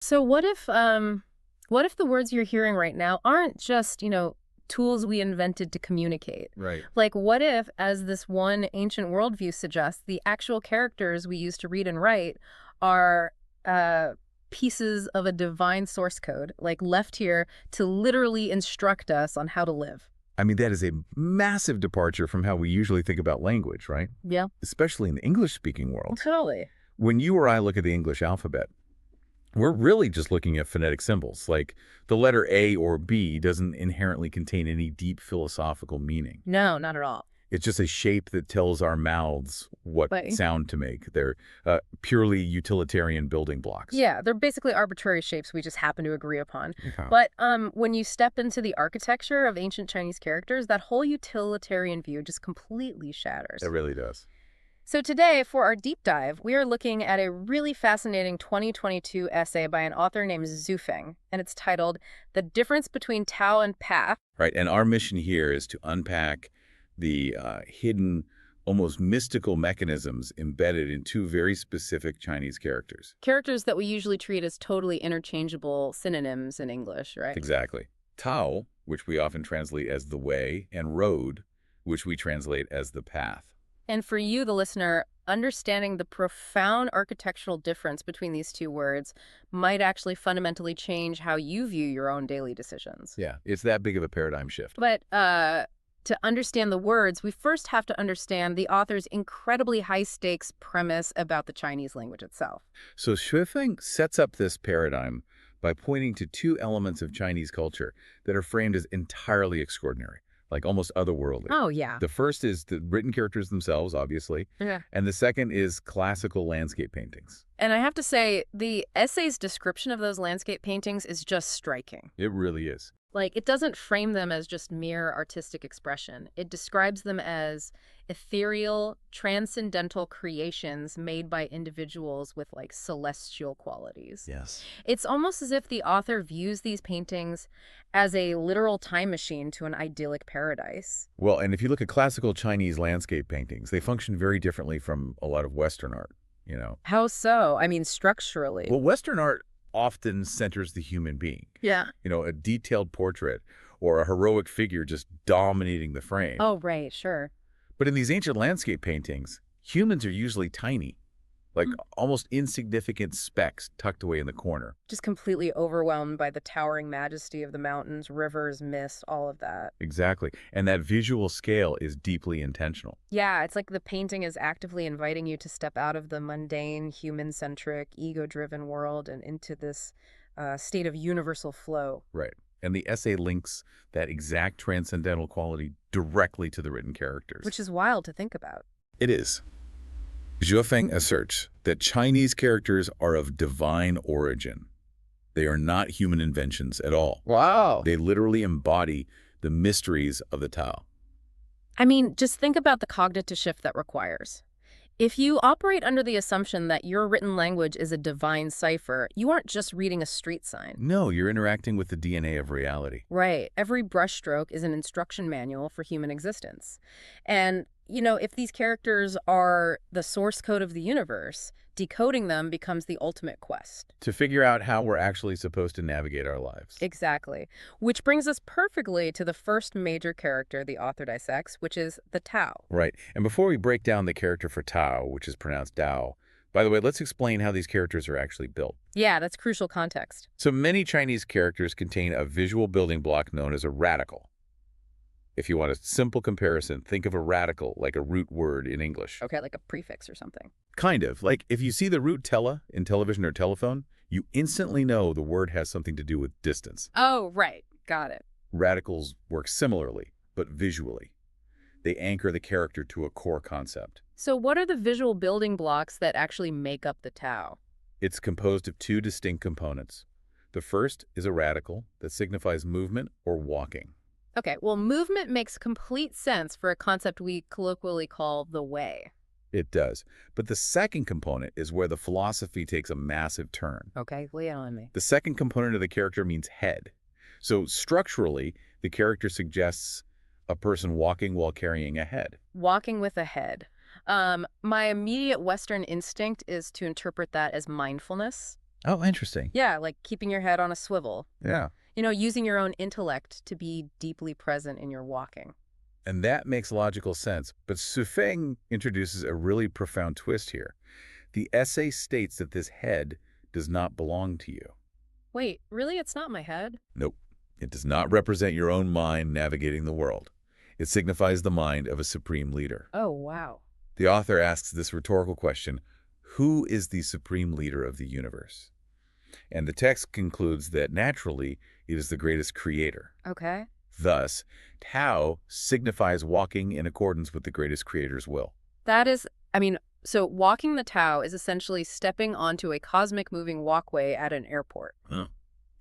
So what if the words you're hearing right now aren't just, tools we invented to communicate? Right. Like what if, as this one ancient worldview suggests, the actual characters we use to read and write are uh pieces of a divine source code, like left here to literally instruct us on how to live? I mean, that is a massive departure from how we usually think about language, right? Yeah. Especially in the English-speaking world. Totally. When you or I look at the English alphabet, we're really just looking at phonetic symbols. Like the letter A or B doesn't inherently contain any deep philosophical meaning. No, not at all. It's just a shape that tells our mouths what But sound to make. They're purely utilitarian building blocks. yeah, they're basically arbitrary shapes we just happen to agree upon. Okay. But when you step into the architecture of ancient Chinese characters, that whole utilitarian view just completely shatters. It really does. So today, for our deep dive, we are looking at a really fascinating 2022 essay by an author named Zhu Feng, and it's titled "The Difference Between Tao and Path." Right. And our mission here is to unpack the hidden, almost mystical mechanisms embedded in two very specific Chinese characters. Characters that we usually treat as totally interchangeable synonyms in English, right? Exactly. Tao, which we often translate as the way, and road, which we translate as the path. And for you, the listener, understanding the profound architectural difference between these two words might actually fundamentally change how you view your own daily decisions. Yeah, it's that big of a paradigm shift. But to understand the words, we first have to understand the author's incredibly high-stakes premise about the Chinese language itself. So Xuefeng sets up this paradigm by pointing to two elements of Chinese culture that are framed as entirely extraordinary, like almost otherworldly. Oh, yeah. The first is the written characters themselves, obviously, Yeah. and the second is classical landscape paintings. And I have to say, the essay's description of those landscape paintings is just striking. It really is. Like, it doesn't frame them as just mere artistic expression. It describes them as ethereal, transcendental creations made by individuals with, like, celestial qualities. Yes. It's almost as if the author views these paintings as a literal time machine to an idyllic paradise. Well, and if you look at classical Chinese landscape paintings, they function very differently from a lot of Western art. How so? I mean, structurally. Well, Western art often centers the human being. Yeah. A detailed portrait or a heroic figure just dominating the frame. Oh, right, sure. But in these ancient landscape paintings, humans are usually tiny, like almost insignificant specks tucked away in the corner. Just completely overwhelmed by the towering majesty of the mountains, rivers, mist, all of that. Exactly. And that visual scale is deeply intentional. Yeah, it's like the painting is actively inviting you to step out of the mundane, human-centric, ego-driven world and into this state of universal flow. Right. And the essay links that exact transcendental quality directly to the written characters. Which is wild to think about. It is. Zhuofeng asserts that Chinese characters are of divine origin. They are not human inventions at all. Wow. They literally embody the mysteries of the Tao. I mean, just think about the cognitive shift that requires. If you operate under the assumption that your written language is a divine cipher, you aren't just reading a street sign. No, you're interacting with the DNA of reality. Right. Every brushstroke is an instruction manual for human existence. And, if these characters are the source code of the universe, decoding them becomes the ultimate quest. To figure out how we're actually supposed to navigate our lives. Exactly. Which brings us perfectly to the first major character the author dissects, which is the Tao. Right. And before we break down the character for Tao, which is pronounced Dao, by the way, let's explain how these characters are actually built. Yeah, that's crucial context. So many Chinese characters contain a visual building block known as a radical. If you want a simple comparison, think of a radical like a root word in English. Okay, like a prefix or something. Kind of. Like if you see the root tele in television or telephone, you instantly know the word has something to do with distance. Oh, right. Got it. Radicals work similarly, but visually. They anchor the character to a core concept. So what are the visual building blocks that actually make up the Tao? It's composed of two distinct components. The first is a radical that signifies movement or walking. Okay, well, movement makes complete sense for a concept we colloquially call the way. It does. But the second component is where the philosophy takes a massive turn. Okay, lay it on me. The second component of the character means head. So structurally, the character suggests a person walking while carrying a head. Walking with a head. My immediate Western instinct is to interpret that as mindfulness. Oh, interesting. Yeah, like keeping your head on a swivel. Yeah. Using your own intellect to be deeply present in your walking. And that makes logical sense. But Sufeng introduces a really profound twist here. The essay states that this head does not belong to you. Wait, really? It's not my head? Nope. It does not represent your own mind navigating the world. It signifies the mind of a supreme leader. Oh, wow. The author asks this rhetorical question, who is the supreme leader of the universe? And the text concludes that naturally it is the greatest creator. Okay. Thus, Tao signifies walking in accordance with the greatest creator's will. That is, so walking the Tao is essentially stepping onto a cosmic moving walkway at an airport. Huh.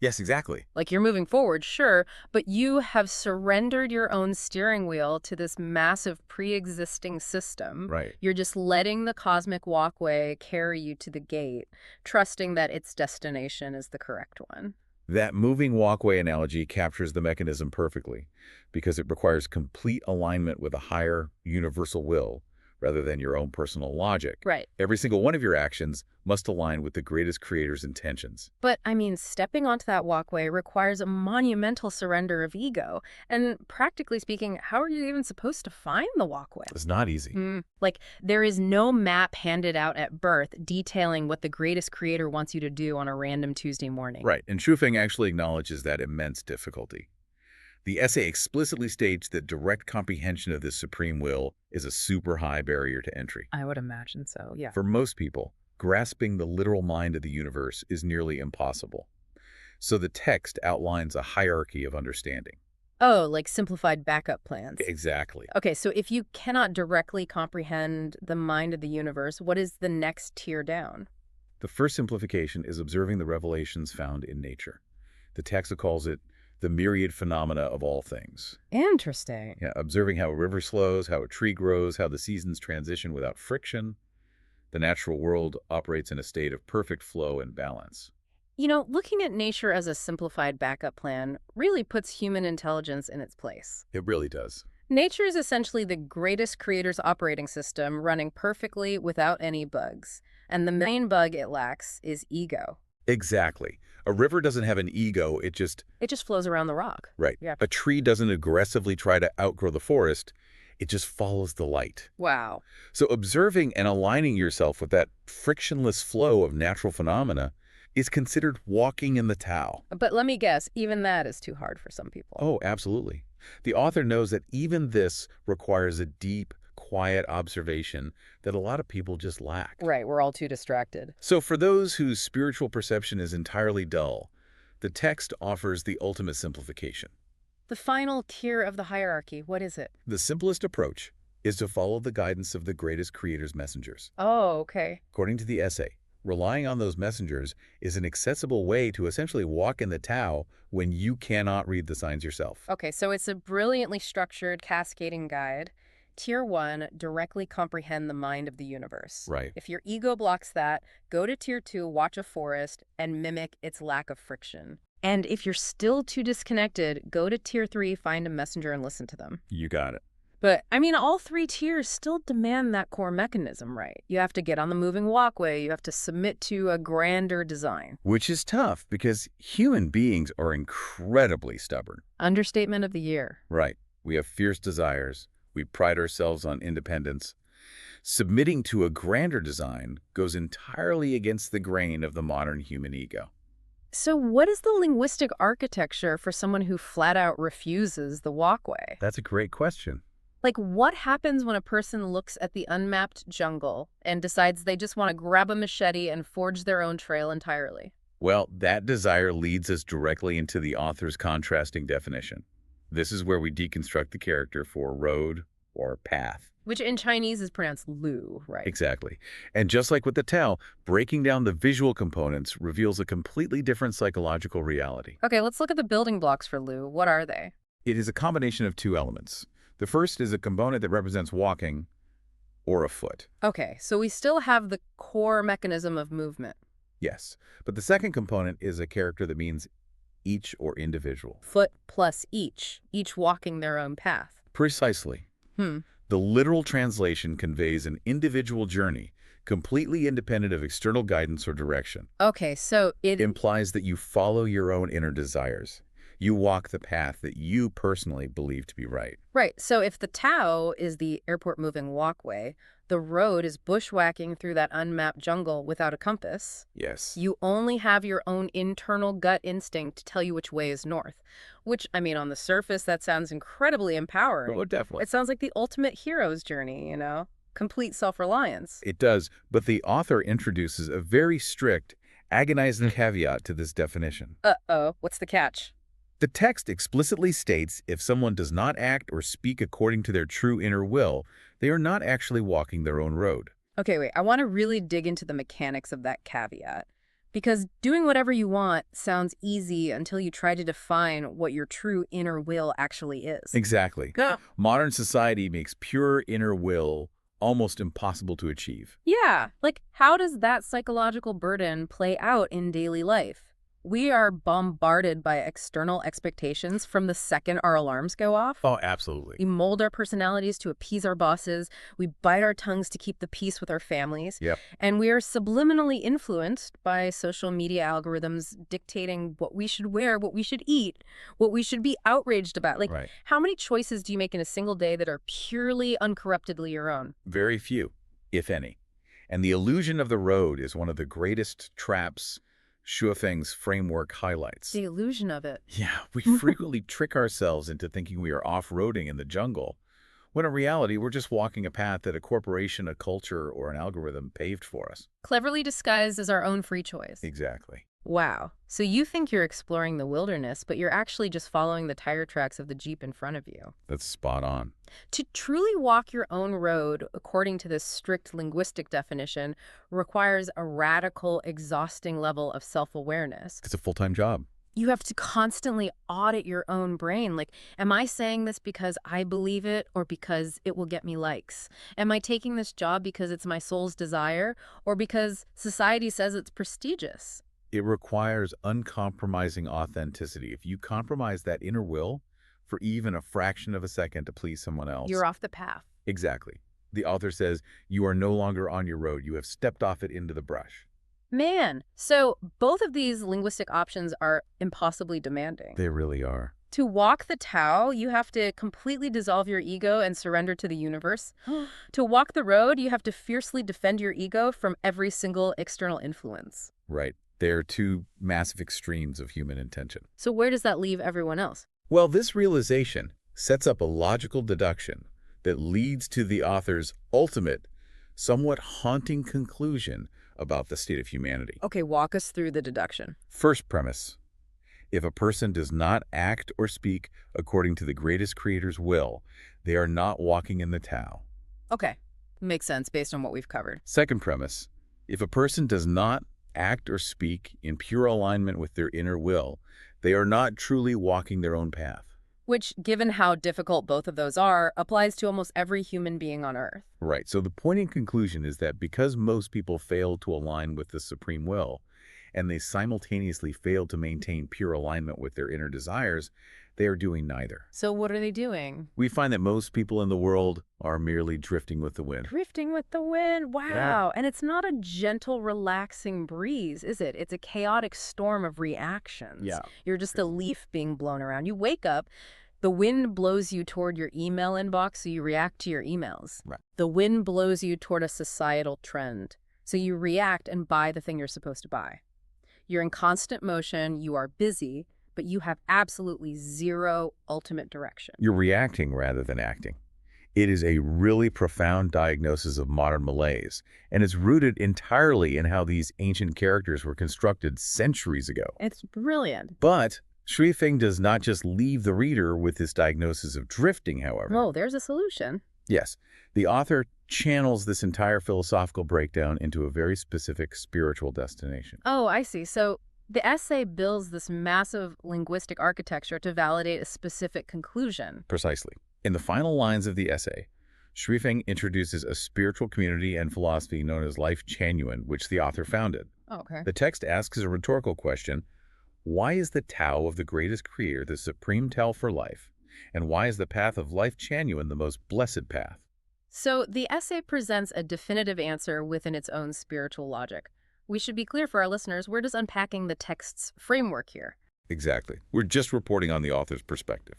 Yes, exactly. Like you're moving forward, sure, but you have surrendered your own steering wheel to this massive pre-existing system. Right. You're just letting the cosmic walkway carry you to the gate, trusting that its destination is the correct one. That moving walkway analogy captures the mechanism perfectly because it requires complete alignment with a higher, universal will rather than your own personal logic. Right. Every single one of your actions must align with the greatest creator's intentions. But, stepping onto that walkway requires a monumental surrender of ego. And practically speaking, how are you even supposed to find the walkway? It's not easy. Like, there is no map handed out at birth detailing what the greatest creator wants you to do on a random Tuesday morning. Right, and Shufeng actually acknowledges that immense difficulty. The essay explicitly states that direct comprehension of this supreme will is a super high barrier to entry. I would imagine so, yeah. For most people, grasping the literal mind of the universe is nearly impossible. So the text outlines a hierarchy of understanding. Oh, like simplified backup plans. Exactly. Okay, so if you cannot directly comprehend the mind of the universe, what is the next tier down? The first simplification is observing the revelations found in nature. The text calls it the myriad phenomena of all things. Interesting. Yeah, observing how a river flows, how a tree grows, how the seasons transition without friction. The natural world operates in a state of perfect flow and balance. Looking at nature as a simplified backup plan really puts human intelligence in its place. It really does. Nature is essentially the greatest creator's operating system running perfectly without any bugs. And the main bug it lacks is ego. Exactly. A river doesn't have an ego, it just flows around the rock. Right. Yeah. A tree doesn't aggressively try to outgrow the forest. It just follows the light. Wow. So observing and aligning yourself with that frictionless flow of natural phenomena is considered walking in the Tao. But let me guess, even that is too hard for some people. Oh, absolutely. The author knows that even this requires a deep, quiet observation that a lot of people just lack. Right, we're all too distracted. So for those whose spiritual perception is entirely dull, the text offers the ultimate simplification. The final tier of the hierarchy, what is it? The simplest approach is to follow the guidance of the greatest creator's messengers. Oh, okay. According to the essay, relying on those messengers is an accessible way to essentially walk in the Tao when you cannot read the signs yourself. Okay, so it's a brilliantly structured, cascading guide. Tier 1, directly comprehend the mind of the universe. Right. If your ego blocks that, go to Tier 2, watch a forest, and mimic its lack of friction. And if you're still too disconnected, go to Tier 3, find a messenger, and listen to them. You got it. But, all 3 tiers still demand that core mechanism, right? You have to get on the moving walkway. You have to submit to a grander design. Which is tough because human beings are incredibly stubborn. Understatement of the year. Right. We have fierce desires. We pride ourselves on independence. Submitting to a grander design goes entirely against the grain of the modern human ego. So what is the linguistic architecture for someone who flat out refuses the walkway? That's a great question. Like, what happens when a person looks at the unmapped jungle and decides they just want to grab a machete and forge their own trail entirely? Well, that desire leads us directly into the author's contrasting definition. This is where we deconstruct the character for road or path. Which in Chinese is pronounced lu, right? Exactly. And just like with the Tao, breaking down the visual components reveals a completely different psychological reality. Okay, let's look at the building blocks for lu. What are they? It is a combination of two elements. The first is a component that represents walking or a foot. Okay, so we still have the core mechanism of movement. Yes. But the second component is a character that means each or individual. Foot plus each walking their own path. Precisely. The literal translation conveys an individual journey, completely independent of external guidance or direction. Okay, so it Implies that you follow your own inner desires. You walk the path that you personally believe to be right. right. So if the Tao is the airport moving walkway, the road is bushwhacking through that unmapped jungle without a compass. Yes. You only have your own internal gut instinct to tell you which way is north. Which, I mean, on the surface, that sounds incredibly Oh, empowering. definitely. It sounds like the ultimate hero's journey, you know? Complete self-reliance. It does, but the author introduces a very strict, agonizing caveat to this definition. Uh-oh, what's the catch? The text explicitly states if someone does not act or speak according to their true inner will, they are not actually walking their own road. Okay, wait, I want to really dig into the mechanics of that caveat. Because doing whatever you want sounds easy until you try to define what your true inner will actually is. Exactly. Yeah. Modern society makes pure inner will almost impossible to achieve. Yeah, like how does that psychological burden play out in daily life? We are bombarded by external expectations from the second our alarms go off. Oh, absolutely. We mold our personalities to appease our bosses. We bite our tongues to keep the peace with our families. Yep. And we are subliminally influenced by social media algorithms dictating what we should wear, what we should eat, what we should be outraged about. Like, Right. how many choices do you make in a single day that are purely, uncorruptedly your own? Very few, if any. And the illusion of the road is one of the greatest traps Shuofeng's framework highlights. The illusion of it. Yeah, we frequently trick ourselves into thinking we are off-roading in the jungle, when in reality we're just walking a path that a corporation, a culture, or an algorithm paved for us. Cleverly disguised as our own free choice. Exactly. Wow. So you think you're exploring the wilderness, but you're actually just following the tire tracks of the Jeep in front of you. That's spot on. To truly walk your own road, according to this strict linguistic definition, requires a radical, exhausting level of self-awareness. It's a full-time job. You have to constantly audit your own brain. Like, am I saying this because I believe it or because it will get me likes? Am I taking this job because it's my soul's desire or because society says it's prestigious? It requires uncompromising authenticity. If you compromise that inner will for even a fraction of a second to please someone else. You're off the path. Exactly. The author says you are no longer on your road. You have stepped off it into the brush. Man, so both of these linguistic options are impossibly demanding. They really are. To walk the Tao, you have to completely dissolve your ego and surrender to the universe. To walk the road, you have to fiercely defend your ego from every single external influence. Right. They're two massive extremes of human intention. So where does that leave everyone else? Well, this realization sets up a logical deduction that leads to the author's ultimate, somewhat haunting conclusion about the state of humanity. Okay, walk us through the deduction. First premise: if a person does not act or speak according to the greatest creator's will, they are not walking in the Tao. Okay, makes sense based on what we've covered. Second premise: if a person does not act or speak in pure alignment with their inner will, they are not truly walking their own path. Which, given how difficult both of those are, applies to almost every human being on Earth. Right. So the point in conclusion is that because most people fail to align with the supreme will, and they simultaneously fail to maintain pure alignment with their inner desires, they are doing neither. So what are they doing? We find that most people in the world are merely drifting with the wind. Drifting with the wind. Wow. Yeah. And it's not a gentle, relaxing breeze, is it? It's a chaotic storm of reactions. Yeah. You're just a leaf being blown around. You wake up, the wind blows you toward your email inbox, so you react to your emails. Right. The wind blows you toward a societal trend, so you react and buy the thing you're supposed to buy. You're in constant motion, you are busy, but you have absolutely zero ultimate direction. You're reacting rather than acting. It is a really profound diagnosis of modern malaise, and it's rooted entirely in how these ancient characters were constructed centuries ago. It's brilliant. But Shui Feng does not just leave the reader with this diagnosis of drifting, however. Oh, there's a solution. Yes, the author channels this entire philosophical breakdown into a very specific spiritual destination. Oh, I see. So the essay builds this massive linguistic architecture to validate a specific conclusion. Precisely. In the final lines of the essay, Shui Feng introduces a spiritual community and philosophy known as Lifechanyuan, which the author founded. Oh, okay. The text asks a rhetorical question: why is the Tao of the greatest creator the supreme Tao for life? And why is the path of Lifechanyuan the most blessed path? So the essay presents a definitive answer within its own spiritual logic. We should be clear for our listeners, we're just unpacking the text's framework here. Exactly. We're just reporting on the author's perspective.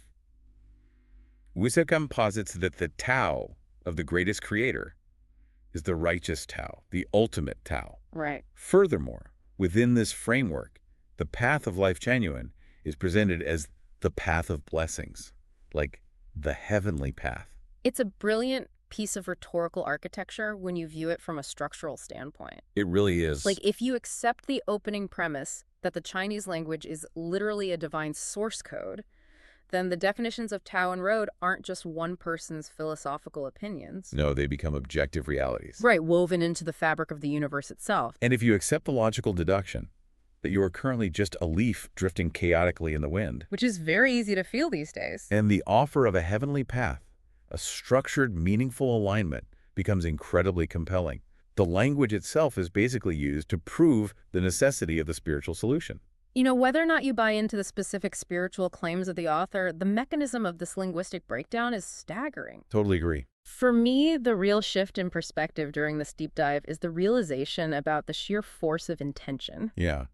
Wissekam posits that the Tao of the greatest creator is the righteous Tao, the ultimate Tao. Right. Furthermore, within this framework, the path of Lifechanyuan is presented as the path of blessings, like the heavenly path. It's a brilliant piece of rhetorical architecture when you view it from a structural standpoint. It really is. Like, if you accept the opening premise that the Chinese language is literally a divine source code, then the definitions of Tao and Road aren't just one person's philosophical opinions. No, they become objective realities. Right, woven into the fabric of the universe itself. And if you accept the logical deduction that you are currently just a leaf drifting chaotically in the wind, Which is very easy to feel these days. and the offer of a heavenly path, a structured, meaningful alignment, becomes incredibly compelling. The language itself is basically used to prove the necessity of the spiritual solution. You know, whether or not you buy into the specific spiritual claims of the author, the mechanism of this linguistic breakdown is staggering. Totally agree. For me, the real shift in perspective during this deep dive is the realization about the sheer force of intention. Yeah.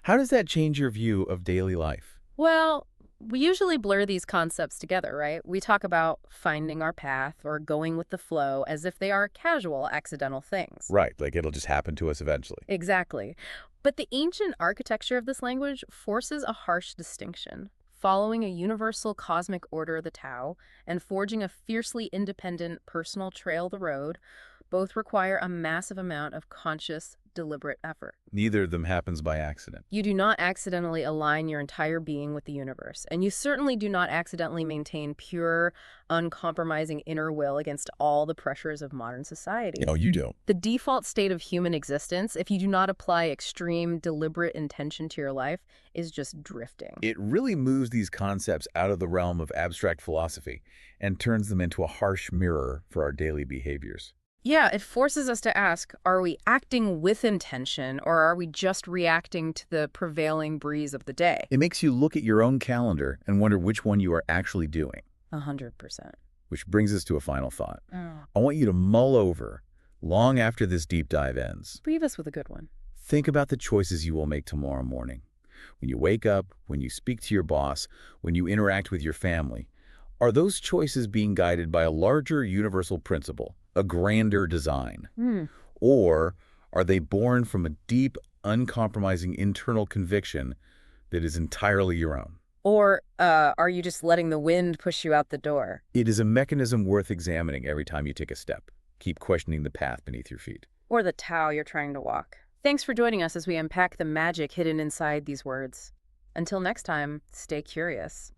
How does that change your view of daily life? Well, we usually blur these concepts together, right? We talk about finding our path or going with the flow as if they are casual, accidental things. Right, like it'll just happen to us eventually. Exactly. But the ancient architecture of this language forces a harsh distinction. Following a universal cosmic order, the Tao, and forging a fiercely independent personal trail, the Road, both require a massive amount of conscious, deliberate effort. Neither of them happens by accident. You do not accidentally align your entire being with the universe, and you certainly do not accidentally maintain pure, uncompromising inner will against all the pressures of modern society. No, you don't. The default state of human existence, if you do not apply extreme, deliberate intention to your life, is just drifting. It really moves these concepts out of the realm of abstract philosophy and turns them into a harsh mirror for our daily behaviors. Yeah, it forces us to ask, are we acting with intention, or are we just reacting to the prevailing breeze of the day? It makes you look at your own calendar and wonder which one you are actually doing. 100%. Which brings us to a final thought. Oh. I want you to mull over, long after this deep dive ends. Leave us with a good one. Think about the choices you will make tomorrow morning. When you wake up, when you speak to your boss, when you interact with your family, are those choices being guided by a larger universal principle, a grander design? Or are they born from a deep, uncompromising internal conviction that is entirely your own? Or are you just letting the wind push you out the door? It is a mechanism worth examining every time you take a step. Keep questioning the path beneath your feet. Or the Tao you're trying to walk. Thanks for joining us as we unpack the magic hidden inside these words. Until next time, stay curious.